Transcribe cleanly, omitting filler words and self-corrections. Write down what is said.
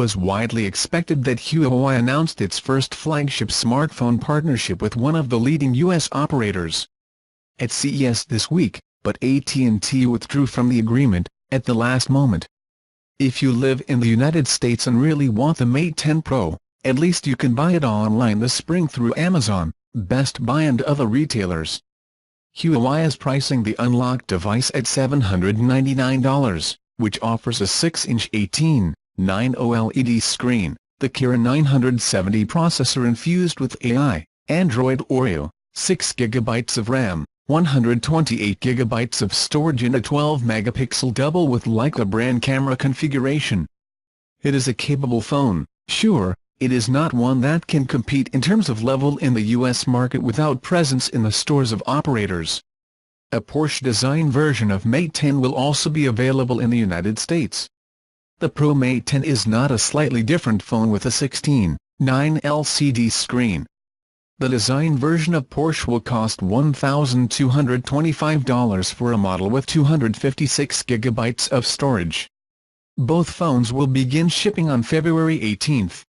was widely expected that Huawei announced its first flagship smartphone partnership with one of the leading U.S. operators at CES this week, but AT&T withdrew from the agreement at the last moment. If you live in the United States and really want the Mate 10 Pro, at least you can buy it online this spring through Amazon, Best Buy and other retailers. Huawei is pricing the unlocked device at $799, which offers a 6-inch 18:9 OLED screen, the Kirin 970 processor infused with AI, Android Oreo, 6 GB of RAM, 128 GB of storage and a 12-megapixel double with Leica brand camera configuration. It is a capable phone, sure. It is not one that can compete in terms of level in the U.S. market without presence in the stores of operators. A Porsche Design version of Mate 10 will also be available in the United States. The Pro Mate 10 is not a slightly different phone with a 16:9 LCD screen. The design version of Porsche will cost $1,225 for a model with 256 GB of storage. Both phones will begin shipping on February 18.